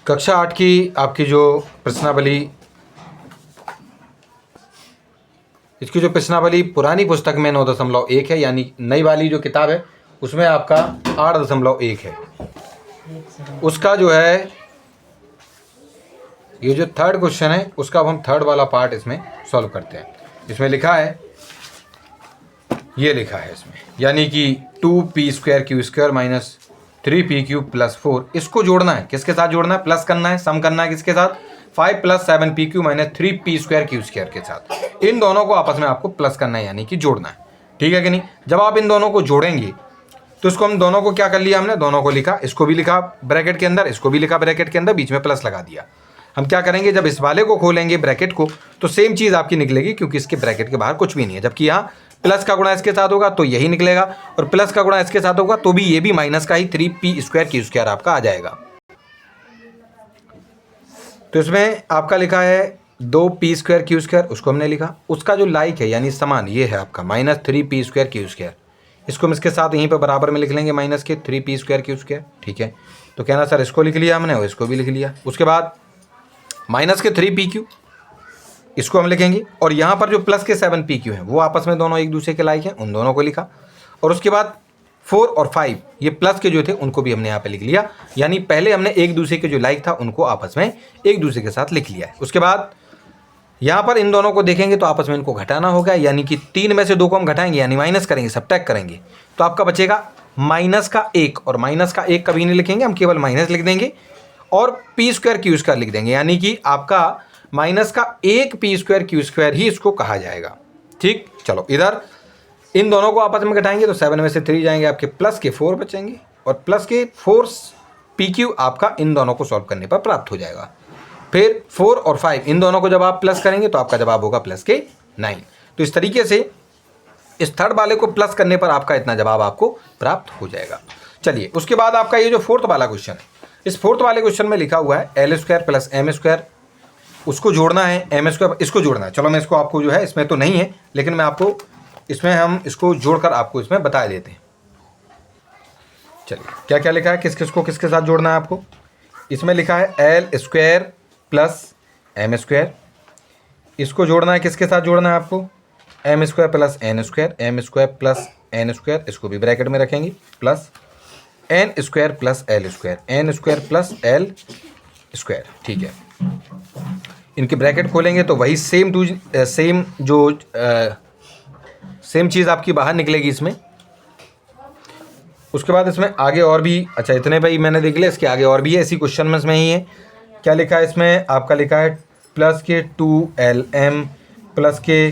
कक्षा 8 की आपकी जो प्रश्नावली, इसकी जो प्रश्नावली पुरानी पुस्तक में 9.1 है, यानी नई वाली जो किताब है उसमें आपका 8.1 है। उसका जो है ये जो थर्ड क्वेश्चन है उसका अब हम थर्ड वाला पार्ट इसमें सॉल्व करते हैं। इसमें लिखा है, ये लिखा है इसमें, यानी कि 2p² माइनस 3p³ प्लस 4, इसको जोड़ना है। किसके साथ जोड़ना है? प्लस करना है, सम करना है किसके साथ? 5 + 7pq माइनस 3p² के साथ। इन दोनों को आपस में आपको प्लस करना है, यानी कि जोड़ना है। ठीक है कि नहीं? जब आप इन दोनों को जोड़ेंगे तो इसको हम दोनों को क्या कर लिया हमने? दोनों को लिखा, इसको भी लिखा ब्रैकेट के अंदर, इसको भी लिखा ब्रैकेट के अंदर, बीच में प्लस लगा दिया। हम क्या करेंगे, जब इस वाले को खोलेंगे ब्रैकेट को तो सेम चीज़ आपकी निकलेगी, क्योंकि इसके ब्रैकेट के बाहर कुछ भी नहीं है। जबकि यहाँ प्लस का गुणा इसके साथ होगा तो यही निकलेगा, और प्लस का गुणा इसके साथ होगा तो भी ये भी माइनस का ही 3p² आपका आ जाएगा। तो इसमें आपका लिखा है 2p², उसको हमने लिखा। उसका जो लाइक है यानी समान, ये है आपका माइनस 3p²। इसको हम इसके साथ यहीं पर बराबर में लिख लेंगे, माइनस के 3p²। ठीक है, तो कहना सर इसको लिख लिया हमने और इसको भी लिख लिया। उसके बाद माइनस के 3pq, इसको हम लिखेंगे, और यहाँ पर जो प्लस के 7pq हैं वो आपस में दोनों एक दूसरे के लाइक हैं, उन दोनों को लिखा। और उसके बाद 4 और 5 ये प्लस के जो थे उनको भी हमने यहाँ पे लिख लिया, यानी पहले हमने एक दूसरे के जो लाइक था उनको आपस में एक दूसरे के साथ लिख लिया है। उसके बाद यहाँ पर इन दोनों को देखेंगे तो आपस में इनको घटाना होगा, यानी कि 3 में से 2 को हम घटाएंगे, यानी माइनस करेंगे, सबट्रैक्ट करेंगे, तो आपका बचेगा माइनस का 1। और माइनस का 1 कभी नहीं लिखेंगे, हम केवल माइनस लिख देंगे और p² लिख देंगे, यानी कि आपका माइनस का 1 p² ही इसको कहा जाएगा। ठीक, चलो इधर इन दोनों को आपस में घटाएंगे तो 7 में से 3 जाएंगे, आपके प्लस के 4 बचेंगे, और प्लस के 4pq आपका इन दोनों को सॉल्व करने पर प्राप्त हो जाएगा। फिर 4 और 5 इन दोनों को जब आप प्लस करेंगे तो आपका जवाब होगा प्लस के 9। तो इस तरीके से इस थर्ड वाले को प्लस करने पर आपका इतना जवाब आपको प्राप्त हो जाएगा। चलिए, उसके बाद आपका ये जो फोर्थ वाला क्वेश्चन है, इस फोर्थ वाले क्वेश्चन में लिखा हुआ है l² + m², उसको जोड़ना है, m² इसको जोड़ना है। चलो मैं इसको आपको जो है, इसमें तो नहीं है लेकिन मैं आपको इसमें हम इसको जोड़कर आपको इसमें बता देते हैं। चलिए, क्या क्या लिखा है, किस किस को किसके साथ जोड़ना है आपको? इसमें लिखा है l² + m², इसको जोड़ना है, किसके साथ जोड़ना है आपको? m² + n², m² + n², इसको भी ब्रैकेट में रखेंगे, plus n² + l², n² + l²। ठीक है, इनके ब्रैकेट खोलेंगे तो वही सेम चीज़ आपकी बाहर निकलेगी इसमें। उसके बाद इसमें आगे और भी, अच्छा इतने भाई मैंने देख लिया, इसके आगे और भी है, इसी क्वेश्चन में इसमें ही है। क्या लिखा है इसमें? आपका लिखा है प्लस के 2lm प्लस के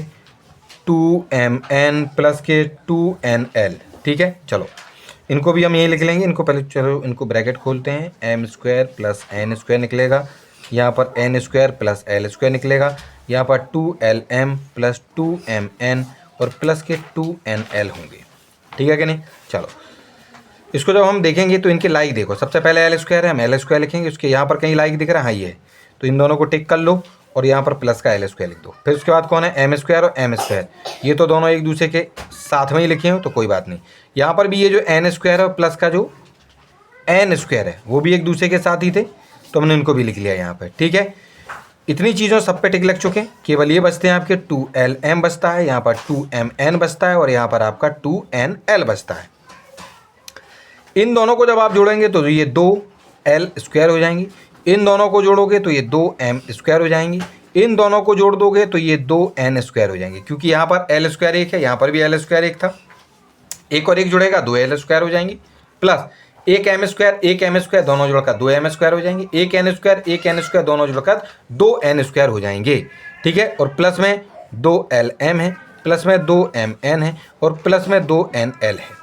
2mn प्लस के 2nl। ठीक है, चलो इनको भी हम यही लिख लेंगे। इनको पहले चलो इनको ब्रैकेट खोलते हैं, m² + n² निकलेगा, यहाँ पर n² + l² निकलेगा, यहाँ पर 2lm + 2mn और प्लस के 2nl होंगे। ठीक है कि नहीं? चलो इसको जब हम देखेंगे तो इनके लाइक देखो, सबसे पहले l² है, हम l² लिखेंगे, उसके यहाँ पर कहीं लाइक दिख रहा है, हाँ ये है, तो इन दोनों को टिक कर लो और यहाँ पर प्लस का l² लिख दो। फिर उसके बाद कौन है? m² और m², ये तो दोनों एक दूसरे के साथ में ही लिखे हो तो कोई बात नहीं। यहाँ पर भी ये जो n² है और प्लस का जो n² है वो भी एक दूसरे के साथ ही थे, तो हमने इनको भी लिख लिया यहाँ पर। ठीक है, इतनी चीज़ों सब पे टिक लग चुके हैं, केवल ये बचते हैं आपके 2lm बचता है, यहाँ पर 2mn बचता है और यहाँ पर आपका 2nl बचता है। इन दोनों को जब आप जोड़ेंगे तो ये 2l² हो जाएंगी, इन दोनों को जोड़ोगे तो ये 2m² हो जाएंगी, इन दोनों को जोड़ दोगे तो ये 2n² हो जाएंगे, क्योंकि यहाँ पर l² एक है, यहाँ पर भी l² एक था, एक और एक जुड़ेगा 2l² हो जाएंगी, प्लस एक m² दोनों जुड़कर 2m² हो जाएंगे, एक n² दोनों जुड़कर 2n² हो जाएंगे। ठीक है, और प्लस में 2lm है, प्लस में 2mn है और प्लस में 2nl है।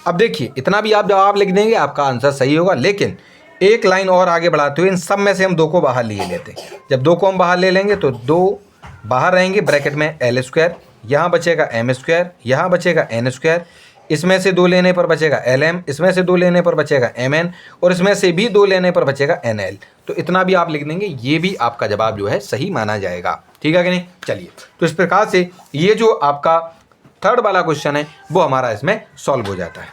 अब देखिए, इतना भी आप जवाब लिख देंगे आपका आंसर सही होगा, लेकिन एक लाइन और आगे बढ़ाते हुए इन सब में से हम 2 को बाहर लिए लेते हैं। जब 2 को हम बाहर ले लेंगे तो 2 बाहर रहेंगे, ब्रैकेट में l², यहाँ बचेगा m², यहाँ बचेगा n², इसमें से 2 लेने पर बचेगा lm, इसमें से 2 लेने पर बचेगा mn और इसमें से भी 2 लेने पर बचेगा nl। तो इतना भी आप लिख देंगे, ये भी आपका जवाब जो है सही माना जाएगा। ठीक है कि नहीं? चलिए, तो इस प्रकार से ये जो आपका थर्ड वाला क्वेश्चन है वो हमारा इसमें सॉल्व हो जाता है।